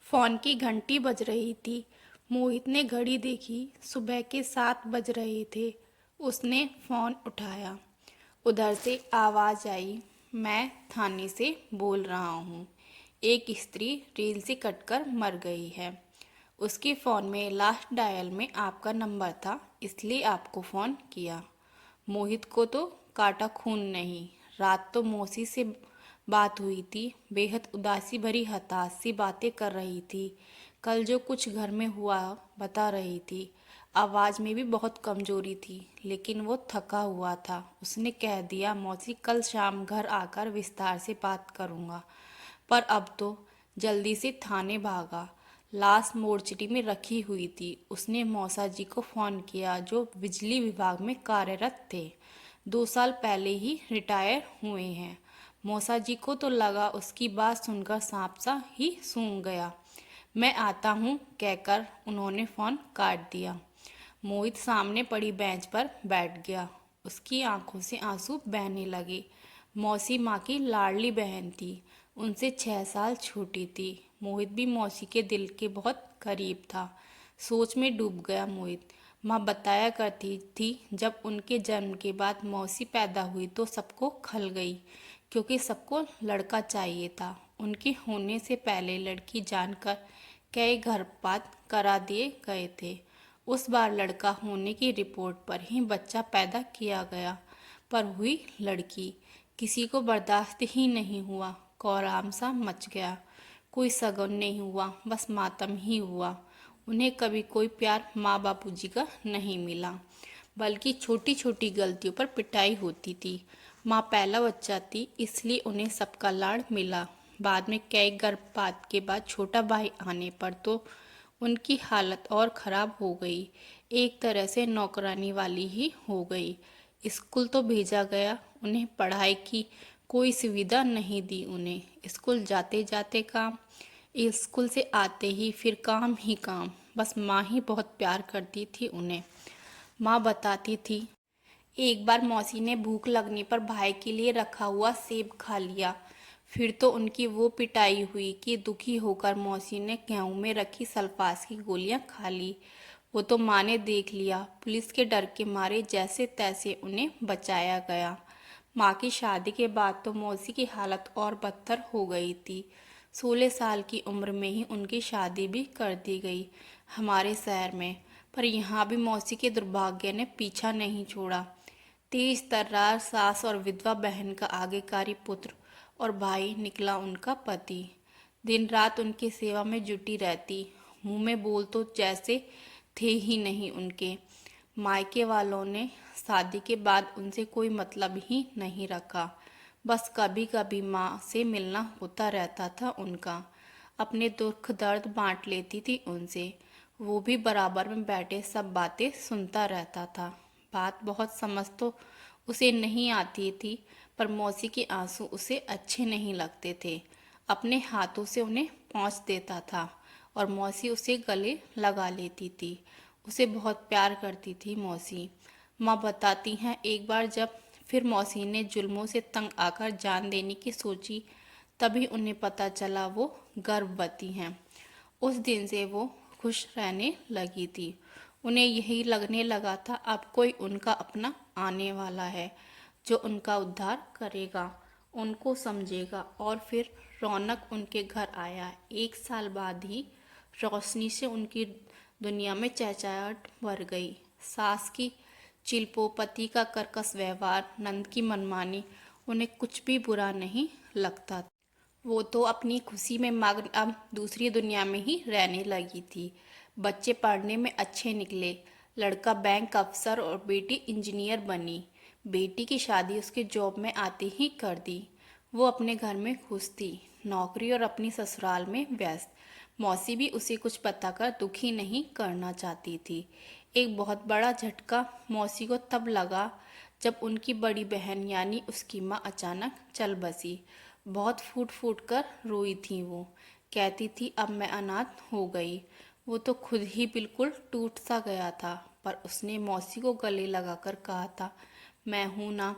Phone की घंटी बज रही थी। मोहित ने घड़ी देखी। सुबह के 7 बज रहे थे। उसने फ़ोन उठाया। उधर से आवाज़ आई, मैं थाने से बोल रहा हूँ। एक स्त्री रेल से कटकर मर गई है। उसके फ़ोन में लास्ट डायल में आपका नंबर था, इसलिए आपको फ़ोन किया। मोहित को तो काटा खून नहीं। रात तो मौसी से बात हुई थी। बेहद उदासी भरी हताश सी बातें कर रही थी। कल जो कुछ घर में हुआ बता रही थी। आवाज़ में भी बहुत कमजोरी थी, लेकिन वो थका हुआ था। उसने कह दिया, मौसी कल शाम घर आकर विस्तार से बात करूँगा। पर अब तो जल्दी से थाने भागा। लाश मोर्चरी में रखी हुई थी। उसने मौसा जी को फ़ोन किया, जो बिजली विभाग में कार्यरत थे। 2 साल पहले ही रिटायर हुए हैं। मौसा जी को तो लगा उसकी बात सुनकर सांप सा ही सूंघ गया। मैं आता हूँ कहकर उन्होंने फ़ोन काट दिया। मोहित सामने पड़ी बेंच पर बैठ गया। उसकी आंखों से आंसू बहने लगे। मौसी माँ की लाडली बहन थी। उनसे 6 साल छोटी थी। मोहित भी मौसी के दिल के बहुत करीब था। सोच में डूब गया मोहित। माँ बताया करती थी, जब उनके जन्म के बाद मौसी पैदा हुई तो सबको खल गई, क्योंकि सबको लड़का चाहिए था। उनके होने से पहले लड़की जानकर कई गर्भपात करा दिए गए थे। उस बार लड़का होने की रिपोर्ट पर ही बच्चा पैदा किया गया, पर हुई लड़की। किसी को बर्दाश्त ही नहीं हुआ। कोहराम सा मच गया। कोई सगुन नहीं हुआ, बस मातम ही हुआ। उन्हें कभी कोई प्यार माँ बापूजी का नहीं मिला, बल्कि छोटी छोटी गलतियों पर पिटाई होती थी। माँ पहला बच्चा थी, इसलिए उन्हें सबका लाड़ मिला। बाद में कई गर्भपात के बाद छोटा भाई आने पर तो उनकी हालत और ख़राब हो गई। एक तरह से नौकरानी वाली ही हो गई। स्कूल तो भेजा गया, उन्हें पढ़ाई की कोई सुविधा नहीं दी। उन्हें स्कूल जाते जाते काम, स्कूल से आते ही फिर काम ही काम। बस माँ ही बहुत प्यार करती थी उन्हें। माँ बताती थी, एक बार मौसी ने भूख लगने पर भाई के लिए रखा हुआ सेब खा लिया। फिर तो उनकी वो पिटाई हुई कि दुखी होकर मौसी ने गेहूं में रखी सल्फास की गोलियां खा ली। वो तो माँ ने देख लिया। पुलिस के डर के मारे जैसे तैसे उन्हें बचाया गया। माँ की शादी के बाद तो मौसी की हालत और बदतर हो गई थी। 16 साल की उम्र में ही उनकी शादी भी कर दी गई हमारे शहर में। पर यहाँ भी मौसी के दुर्भाग्य ने पीछा नहीं छोड़ा। तेज तर्रार सास और विधवा बहन का आज्ञाकारी पुत्र और भाई निकला उनका पति। दिन रात उनकी सेवा में जुटी रहती। मुंह में बोल तो जैसे थे ही नहीं उनके। मायके वालों ने शादी के बाद उनसे कोई मतलब ही नहीं रखा। बस कभी कभी माँ से मिलना होता रहता था उनका। अपने दुख दर्द बांट लेती थी उनसे। वो भी बराबर में बैठे सब बातें सुनता रहता था। बात बहुत समझ तो उसे नहीं आती थी, पर मौसी के आंसू उसे अच्छे नहीं लगते थे। अपने हाथों से उन्हें पोंछ देता था और मौसी उसे गले लगा लेती थी। उसे बहुत प्यार करती थी मौसी। माँ बताती हैं, एक बार जब फिर मौसी ने जुल्मों से तंग आकर जान देने की सोची, तभी उन्हें पता चला वो गर्भवती हैं। उस दिन से वो खुश रहने लगी थी। उन्हें यही लगने लगा था, अब कोई उनका अपना आने वाला है, जो उनका उद्धार करेगा, उनको समझेगा। और फिर रौनक उनके घर आया। 1 साल बाद ही रोशनी से उनकी दुनिया में चहचहाहट भर गई। सास की चिल्पो, पति का कर्कश व्यवहार, नंद की मनमानी, उन्हें कुछ भी बुरा नहीं लगता। वो तो अपनी खुशी में मग्न अब दूसरी दुनिया में ही रहने लगी थी। बच्चे पढ़ने में अच्छे निकले। लड़का बैंक अफसर और बेटी इंजीनियर बनी। बेटी की शादी उसके जॉब में आते ही कर दी। वो अपने घर में खुश थी, नौकरी और अपनी ससुराल में व्यस्त। मौसी भी उसे कुछ बताकर दुखी नहीं करना चाहती थी। एक बहुत बड़ा झटका मौसी को तब लगा, जब उनकी बड़ी बहन यानी उसकी माँ अचानक चल बसी। बहुत फूट फूट कर रोई थी वो। कहती थी, अब मैं अनाथ हो गई। वो तो खुद ही बिल्कुल टूट सा गया था, पर उसने मौसी को गले लगाकर कहा था, मैं हूं ना।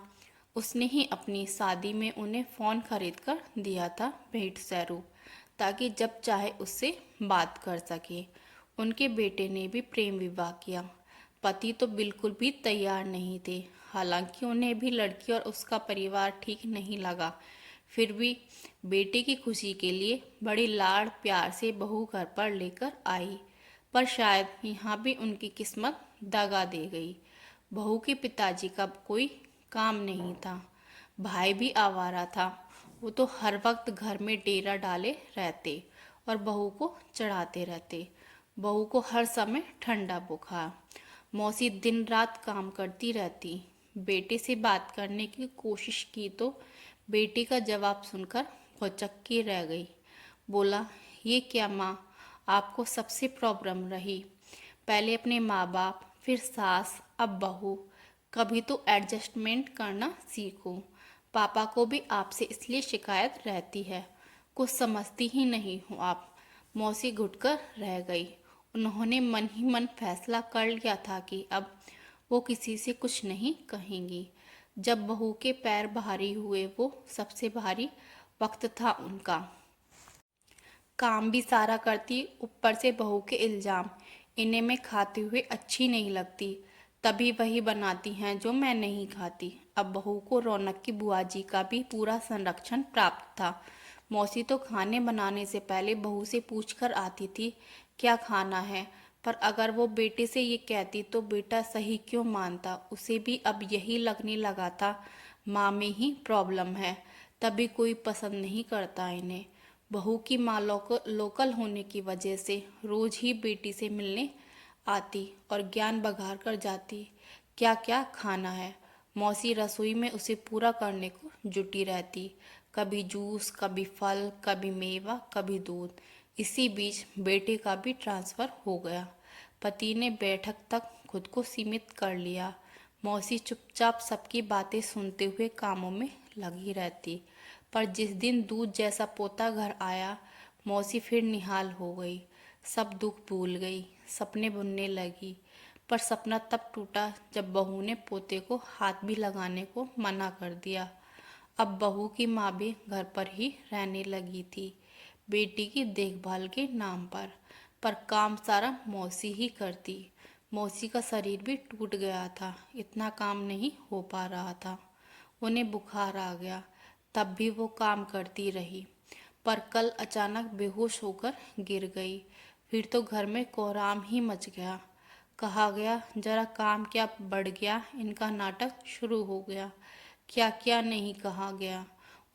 उसने ही अपनी शादी में उन्हें फ़ोन खरीद कर दिया था भेंट स्वरूप। ताकि जब चाहे उससे बात कर सके। उनके बेटे ने भी प्रेम विवाह किया। पति तो बिल्कुल भी तैयार नहीं थे। हालांकि उन्हें भी लड़की और उसका परिवार ठीक नहीं लगा, फिर भी बेटे की खुशी के लिए बड़ी लाड़ प्यार से बहू घर पर लेकर आई। पर शायद यहाँ भी उनकी किस्मत दगा दे गई। बहू के पिताजी का कोई काम नहीं था, भाई भी आवारा था। वो तो हर वक्त घर में डेरा डाले रहते और बहू को चढ़ाते रहते। बहू को हर समय ठंडा बुखार। मौसी दिन रात काम करती रहती। बेटे से बात करने की कोशिश की तो बेटे का जवाब सुनकर भौचक्की रह गई। बोला, ये क्या माँ, आपको सबसे प्रॉब्लम रही। पहले अपने माँ बाप, फिर सास, अब बहू। कभी तो एडजस्टमेंट करना सीखो। पापा को भी आपसे इसलिए शिकायत रहती है, कुछ समझती ही नहीं हो आप। मौसी घुटकर रह गई। उन्होंने मन ही मन फैसला कर लिया था कि अब वो किसी से कुछ नहीं कहेंगी। जब बहू के पैर भारी हुए, वो सबसे भारी वक्त था उनका। काम भी सारा करती, ऊपर से बहू के इल्जाम। इन्हें मैं खाते हुए अच्छी नहीं लगती, तभी वही बनाती हैं जो मैं नहीं खाती। अब बहू को रौनक की बुआ जी का भी पूरा संरक्षण प्राप्त था। मौसी तो खाने बनाने से पहले बहू से पूछकर आती थी क्या खाना है, पर अगर वो बेटे से ये कहती तो बेटा सही क्यों मानता। उसे भी अब यही लगने लगा था माँ में ही प्रॉब्लम है, तभी कोई पसंद नहीं करता इन्हें। बहू की माँ लोकल होने की वजह से रोज ही बेटी से मिलने आती और ज्ञान बघार कर जाती क्या क्या खाना है। मौसी रसोई में उसे पूरा करने को जुटी रहती। कभी जूस, कभी फल, कभी मेवा, कभी दूध। इसी बीच बेटे का भी ट्रांसफ़र हो गया। पति ने बैठक तक खुद को सीमित कर लिया। मौसी चुपचाप सबकी बातें सुनते हुए कामों में लगी रहती। पर जिस दिन दूध जैसा पोता घर आया, मौसी फिर निहाल हो गई। सब दुख भूल गई, सपने बुनने लगी। पर सपना तब टूटा जब बहू ने पोते को हाथ भी लगाने को मना कर दिया। अब बहू की माँ भी घर पर ही रहने लगी थी, बेटी की देखभाल के नाम पर काम सारा मौसी ही करती। मौसी का शरीर भी टूट गया था, इतना काम नहीं हो पा रहा था। उन्हें बुखार आ गया, तब भी वो काम करती रही। पर कल अचानक बेहोश होकर गिर गई। फिर तो घर में कोहराम ही मच गया। कहा गया जरा काम क्या बढ़ गया, इनका नाटक शुरू हो गया। क्या क्या नहीं कहा गया।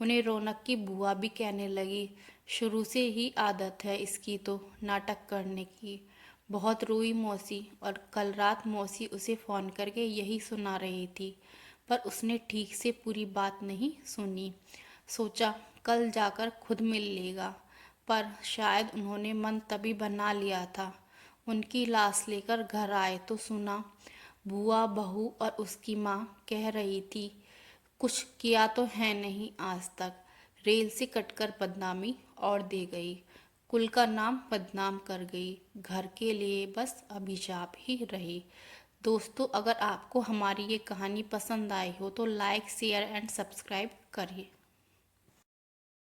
उन्हें रौनक की बुआ भी कहने लगी, शुरू से ही आदत है इसकी तो नाटक करने की। बहुत रोई मौसी, और कल रात मौसी उसे फ़ोन करके यही सुना रही थी, पर उसने ठीक से पूरी बात नहीं सुनी। सोचा कल जाकर खुद मिल लेगा, पर शायद उन्होंने मन तभी बना लिया था। उनकी लाश लेकर घर आए तो सुना बुआ, बहू और उसकी माँ कह रही थी कुछ किया तो है नहीं आज तक। रेल से कटकर बदनामी और दे गई, कुल का नाम बदनाम कर गई, घर के लिए बस अभिशाप ही रही। दोस्तों, अगर आपको हमारी ये कहानी पसंद आई हो तो लाइक, शेयर एंड सब्सक्राइब करिए।